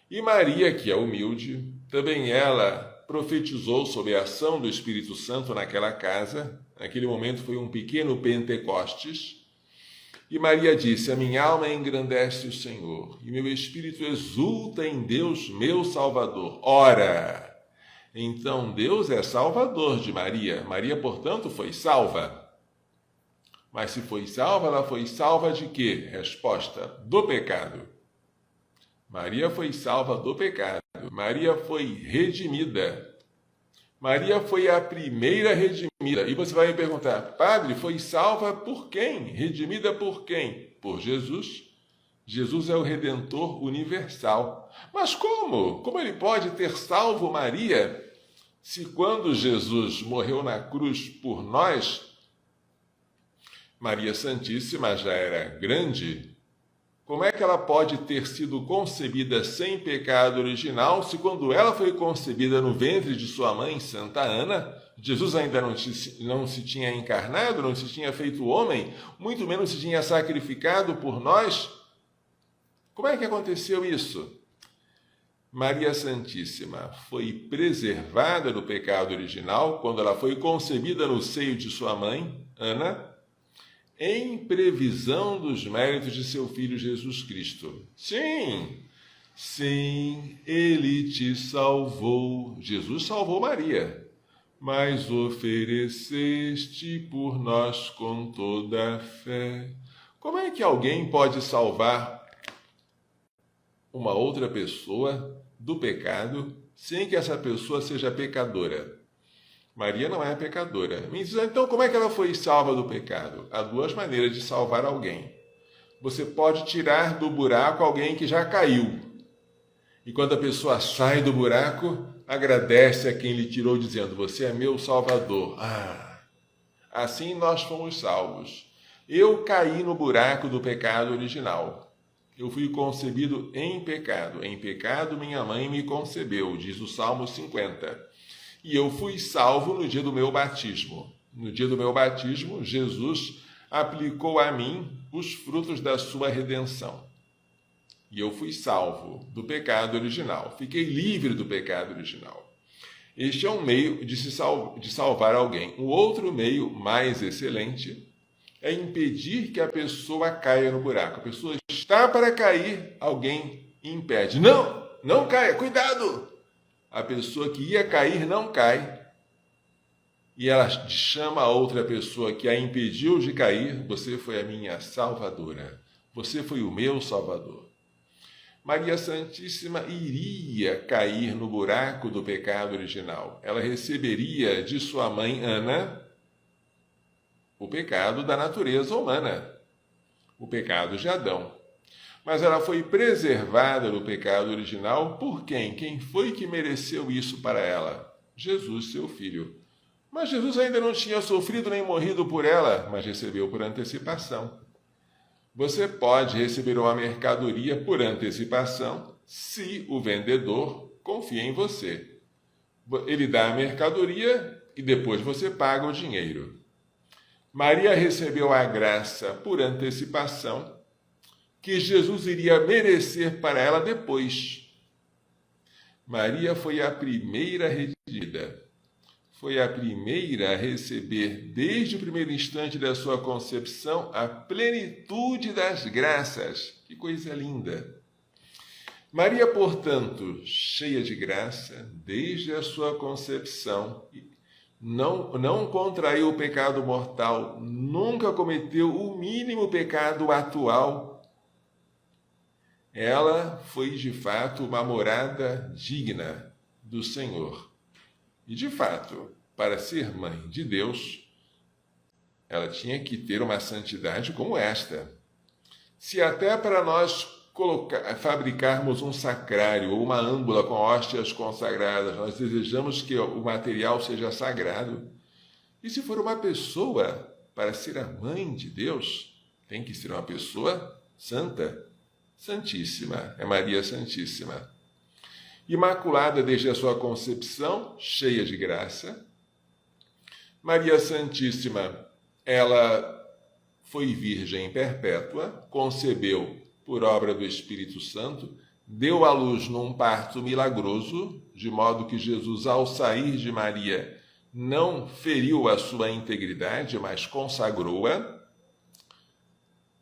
Speaker 1: E Maria, que é humilde, também ela profetizou sobre a ação do Espírito Santo naquela casa. Naquele momento foi um pequeno Pentecostes. E Maria disse: a minha alma engrandece o Senhor, e meu espírito exulta em Deus, meu Salvador. Ora, então Deus é salvador de Maria. Maria, portanto, foi salva. Mas se foi salva, ela foi salva de quê? Resposta: do pecado. Maria foi salva do pecado. Maria foi redimida. Maria foi a primeira redimida. E você vai me perguntar: padre, foi salva por quem? Redimida por quem? Por Jesus. Jesus é o Redentor universal. Mas como? Como ele pode ter salvo Maria se quando Jesus morreu na cruz por nós, Maria Santíssima já era grande? Como é que ela pode ter sido concebida sem pecado original se quando ela foi concebida no ventre de sua mãe, Santa Ana, Jesus ainda não se tinha encarnado, não se tinha feito homem, muito menos se tinha sacrificado por nós? Como é que aconteceu isso? Maria Santíssima foi preservada do pecado original quando ela foi concebida no seio de sua mãe, Ana, em previsão dos méritos de seu Filho Jesus Cristo. Sim, ele te salvou. Jesus salvou Maria, mas ofereceste por nós com toda a fé. Como é que alguém pode salvar uma outra pessoa do pecado sem que essa pessoa seja pecadora? Maria não é pecadora. Me diz, então, como é que ela foi salva do pecado? Há duas maneiras de salvar alguém. Você pode tirar do buraco alguém que já caiu. E quando a pessoa sai do buraco, agradece a quem lhe tirou, dizendo: você é meu Salvador. Assim nós fomos salvos. Eu caí no buraco do pecado original. Eu fui concebido em pecado. Em pecado minha mãe me concebeu, diz o Salmo 50. E eu fui salvo no dia do meu batismo. No dia do meu batismo, Jesus aplicou a mim os frutos da sua redenção. E eu fui salvo do pecado original. Fiquei livre do pecado original. Este é um meio de salvar alguém. O outro meio, mais excelente, é impedir que a pessoa caia no buraco. A pessoa está para cair, alguém impede. Não, não caia, cuidado! A pessoa que ia cair não cai. E ela chama a outra pessoa que a impediu de cair, você foi a minha salvadora. Você foi o meu salvador. Maria Santíssima iria cair no buraco do pecado original. Ela receberia de sua mãe Ana o pecado da natureza humana, o pecado de Adão. Mas ela foi preservada do pecado original por quem? Quem foi que mereceu isso para ela? Jesus, seu filho. Mas Jesus ainda não tinha sofrido nem morrido por ela, mas recebeu por antecipação. Você pode receber uma mercadoria por antecipação se o vendedor confia em você. Ele dá a mercadoria e depois você paga o dinheiro. Maria recebeu a graça por antecipação que Jesus iria merecer para ela depois. Maria foi a primeira redimida. Foi a primeira a receber, desde o primeiro instante da sua concepção, a plenitude das graças. Que coisa linda! Maria, portanto, cheia de graça, desde a sua concepção, não contraiu o pecado mortal, nunca cometeu o mínimo pecado atual. Ela foi, de fato, uma morada digna do Senhor. E, de fato, para ser mãe de Deus, ela tinha que ter uma santidade como esta. Se até para nós fabricarmos um sacrário ou uma âmbula com hóstias consagradas, nós desejamos que o material seja sagrado, e se for uma pessoa, para ser a mãe de Deus, tem que ser uma pessoa santa, santíssima, é Maria Santíssima. Imaculada desde a sua concepção, cheia de graça. Maria Santíssima, ela foi virgem perpétua, concebeu por obra do Espírito Santo, deu à luz num parto milagroso, de modo que Jesus, ao sair de Maria, não feriu a sua integridade, mas consagrou-a.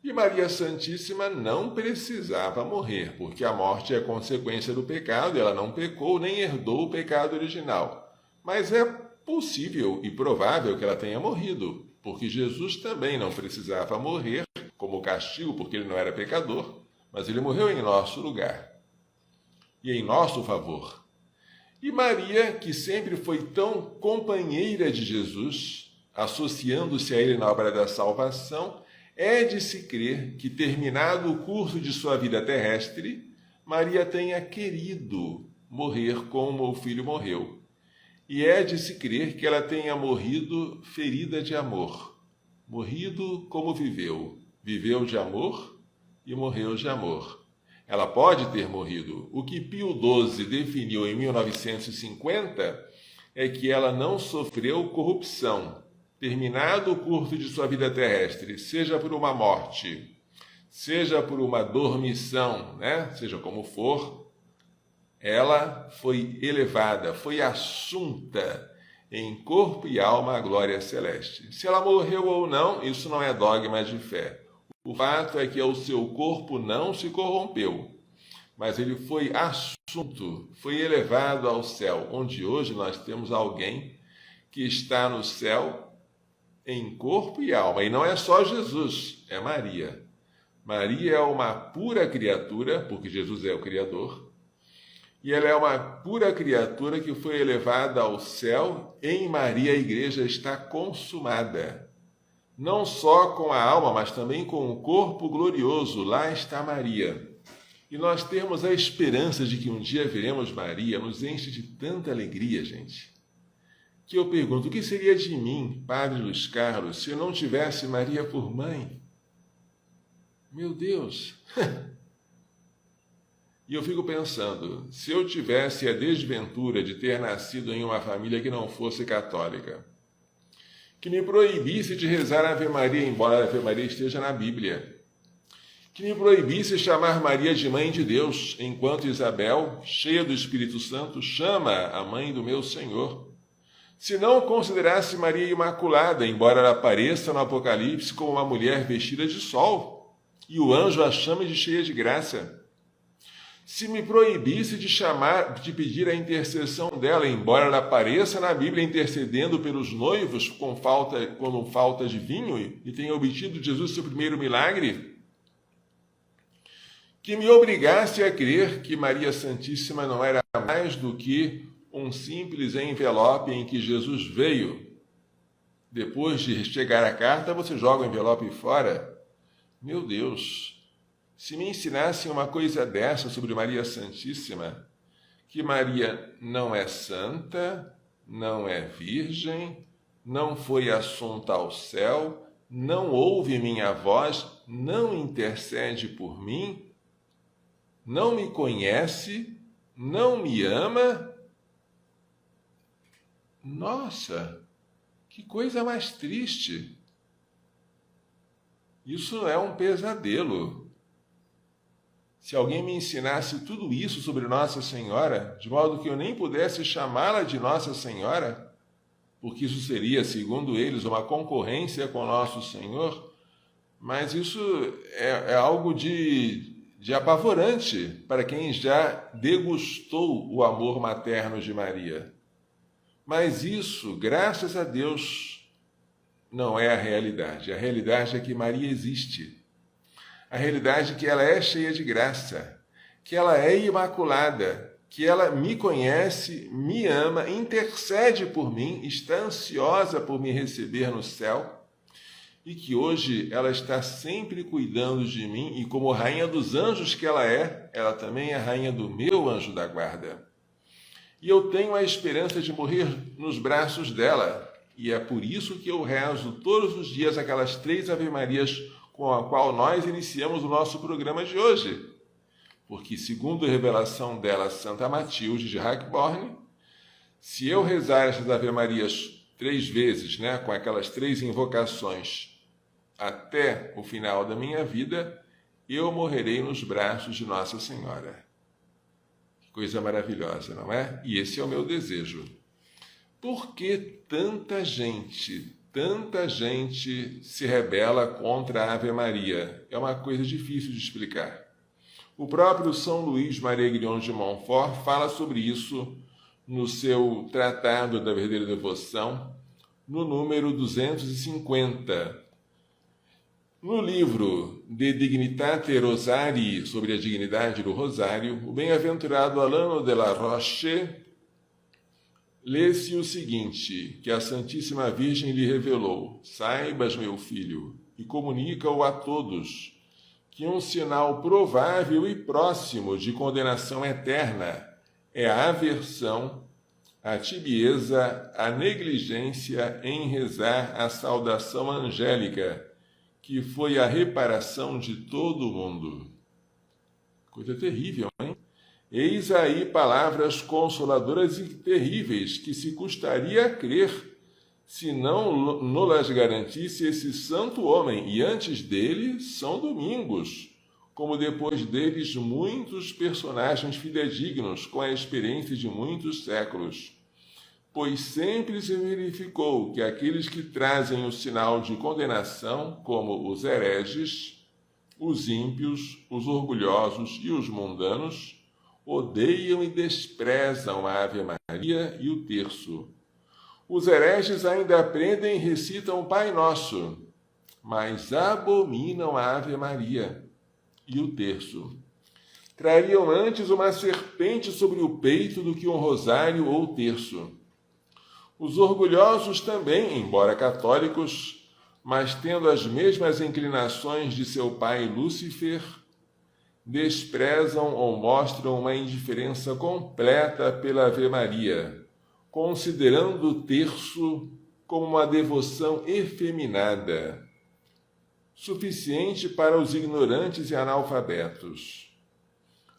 Speaker 1: E Maria Santíssima não precisava morrer, porque a morte é consequência do pecado, ela não pecou nem herdou o pecado original. Mas é possível e provável que ela tenha morrido, porque Jesus também não precisava morrer como castigo, porque ele não era pecador, mas ele morreu em nosso lugar e em nosso favor. E Maria, que sempre foi tão companheira de Jesus, associando-se a ele na obra da salvação, é de se crer que, terminado o curso de sua vida terrestre, Maria tenha querido morrer como o filho morreu. E é de se crer que ela tenha morrido ferida de amor, morrido como viveu, viveu de amor e morreu de amor. Ela pode ter morrido. O que Pio XII definiu em 1950 é que ela não sofreu corrupção. Terminado o curso de sua vida terrestre, seja por uma morte, seja por uma dormição, seja como for, ela foi elevada, foi assunta em corpo e alma à glória celeste. Se ela morreu ou não, isso não é dogma de fé. O fato é que o seu corpo não se corrompeu, mas ele foi assunto, foi elevado ao céu, onde hoje nós temos alguém que está no céu em corpo e alma. E não é só Jesus, é Maria. Maria é uma pura criatura, porque Jesus é o Criador, e ela é uma pura criatura que foi elevada ao céu. Em Maria a igreja está consumada. Não só com a alma, mas também com o corpo glorioso. Lá está Maria. E nós temos a esperança de que um dia veremos Maria, nos enche de tanta alegria, gente, que eu pergunto, o que seria de mim, Padre Luiz Carlos, se eu não tivesse Maria por mãe? Meu Deus! E eu fico pensando, se eu tivesse a desventura de ter nascido em uma família que não fosse católica, que me proibisse de rezar a Ave Maria, embora a Ave Maria esteja na Bíblia, que me proibisse chamar Maria de Mãe de Deus, enquanto Isabel, cheia do Espírito Santo, chama a mãe do meu Senhor. Se não considerasse Maria Imaculada, embora ela apareça no Apocalipse como uma mulher vestida de sol, e o anjo a chame de cheia de graça. Se me proibisse de pedir a intercessão dela, embora ela apareça na Bíblia intercedendo pelos noivos com falta de vinho e tenha obtido de Jesus seu primeiro milagre, que me obrigasse a crer que Maria Santíssima não era mais do que um simples envelope em que Jesus veio. Depois de chegar a carta, você joga o envelope fora. Meu Deus, se me ensinassem uma coisa dessa sobre Maria Santíssima, que Maria não é santa, não é virgem, não foi assunta ao céu, não ouve minha voz, não intercede por mim, não me conhece, não me ama. Nossa, que coisa mais triste. Isso é um pesadelo. Se alguém me ensinasse tudo isso sobre Nossa Senhora, de modo que eu nem pudesse chamá-la de Nossa Senhora, porque isso seria, segundo eles, uma concorrência com Nosso Senhor, mas isso é algo de apavorante para quem já degustou o amor materno de Maria. Mas isso, graças a Deus, não é a realidade. A realidade é que Maria existe. A realidade é que ela é cheia de graça, que ela é imaculada, que ela me conhece, me ama, intercede por mim, está ansiosa por me receber no céu, e que hoje ela está sempre cuidando de mim, e como rainha dos anjos que ela também é rainha do meu anjo da guarda. E eu tenho a esperança de morrer nos braços dela, e é por isso que eu rezo todos os dias aquelas 3 Ave-Marias com a qual nós iniciamos o nosso programa de hoje. Porque, segundo a revelação dela, Santa Matilde de Hackborn, se eu rezar essas Ave-Marias 3 vezes, com aquelas 3 invocações, até o final da minha vida, eu morrerei nos braços de Nossa Senhora. Que coisa maravilhosa, não é? E esse é o meu desejo. Por que tanta gente se rebela contra a Ave Maria? É uma coisa difícil de explicar. O próprio São Luís Maria Grignion de Montfort fala sobre isso no seu Tratado da Verdadeira Devoção, no número 250. No livro De Dignitate Rosarii, sobre a dignidade do Rosário, o bem-aventurado Alano de la Roche lê-se o seguinte, que a Santíssima Virgem lhe revelou: saibas, meu filho, e comunica-o a todos, que um sinal provável e próximo de condenação eterna é a aversão, a tibieza, a negligência em rezar a saudação angélica, que foi a reparação de todo o mundo. Coisa terrível, hein? Eis aí palavras consoladoras e terríveis que se custaria a crer, se não nolas garantisse esse santo homem, e antes dele São Domingos, como depois deles muitos personagens fidedignos com a experiência de muitos séculos. Pois sempre se verificou que aqueles que trazem o sinal de condenação, como os hereges, os ímpios, os orgulhosos e os mundanos, odeiam e desprezam a Ave Maria e o terço. Os hereges ainda aprendem e recitam o Pai Nosso, mas abominam a Ave Maria e o terço. Trariam antes uma serpente sobre o peito do que um rosário ou terço. Os orgulhosos também, embora católicos, mas tendo as mesmas inclinações de seu pai Lúcifer, desprezam ou mostram uma indiferença completa pela Ave Maria, considerando o terço como uma devoção efeminada, suficiente para os ignorantes e analfabetos.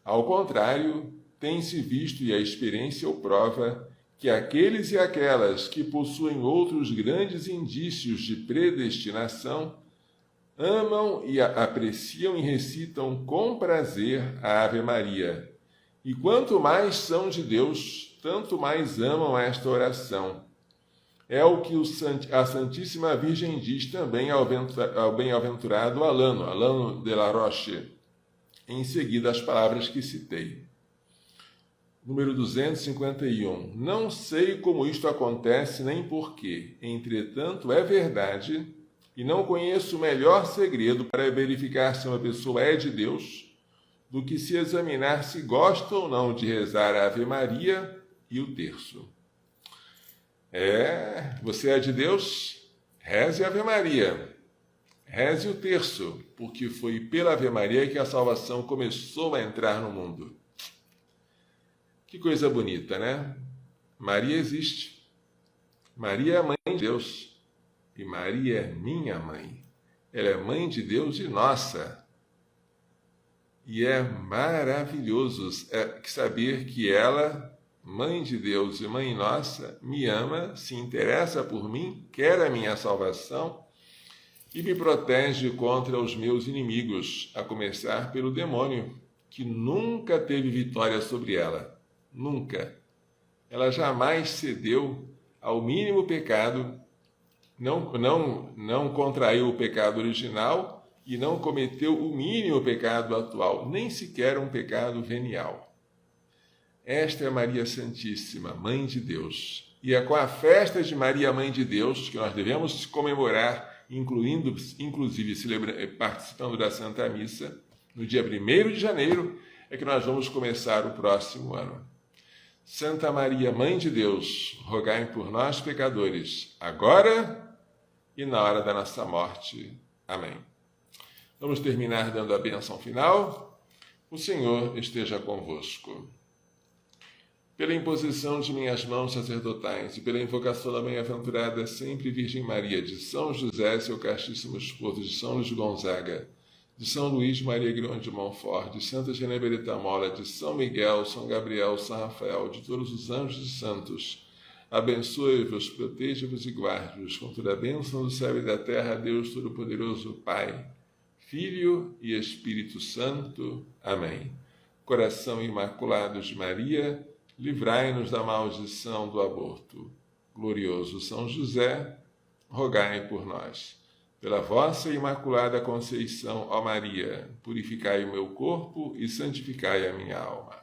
Speaker 1: Ao contrário, tem-se visto, e a experiência o prova, que aqueles e aquelas que possuem outros grandes indícios de predestinação amam e apreciam e recitam com prazer a Ave Maria. E quanto mais são de Deus, tanto mais amam esta oração. É o que a Santíssima Virgem diz também ao bem-aventurado Alano de la Roche, em seguida as palavras que citei. Número 251. Não sei como isto acontece nem porquê. Entretanto, é verdade, e não conheço melhor segredo para verificar se uma pessoa é de Deus do que se examinar se gosta ou não de rezar a Ave Maria e o terço. Você é de Deus? Reze a Ave Maria. Reze o terço, porque foi pela Ave Maria que a salvação começou a entrar no mundo. Que coisa bonita, né? Maria existe. Maria é a mãe de Deus. E Maria é minha mãe. Ela é mãe de Deus e nossa. E é maravilhoso saber que ela, mãe de Deus e mãe nossa, me ama, se interessa por mim, quer a minha salvação e me protege contra os meus inimigos, a começar pelo demônio, que nunca teve vitória sobre ela. Nunca. Ela jamais cedeu ao mínimo pecado, não contraiu o pecado original e não cometeu o mínimo pecado atual, nem sequer um pecado venial. Esta é Maria Santíssima, Mãe de Deus. E é com a festa de Maria, Mãe de Deus, que nós devemos comemorar, inclusive participando da Santa Missa, no dia 1º de janeiro, é que nós vamos começar o próximo ano. Santa Maria, Mãe de Deus, rogai por nós, pecadores, agora e na hora da nossa morte. Amém. Vamos terminar dando a bênção final. O Senhor esteja convosco. Pela imposição de minhas mãos sacerdotais e pela invocação da bem-aventurada sempre Virgem Maria, de São José, seu castíssimo esposo, de São Luís Gonzaga, de São Luís Maria Grão de Montfort, de Santa Genevieve Mola, de São Miguel, São Gabriel, São Rafael, de todos os anjos e santos, abençoe-vos, proteja-vos e guarde-vos com toda a bênção do céu e da terra, Deus Todo-Poderoso, Pai, Filho e Espírito Santo. Amém. Coração Imaculado de Maria, livrai-nos da maldição do aborto. Glorioso São José, rogai por nós. Pela vossa Imaculada Conceição, ó Maria, purificai o meu corpo e santificai a minha alma.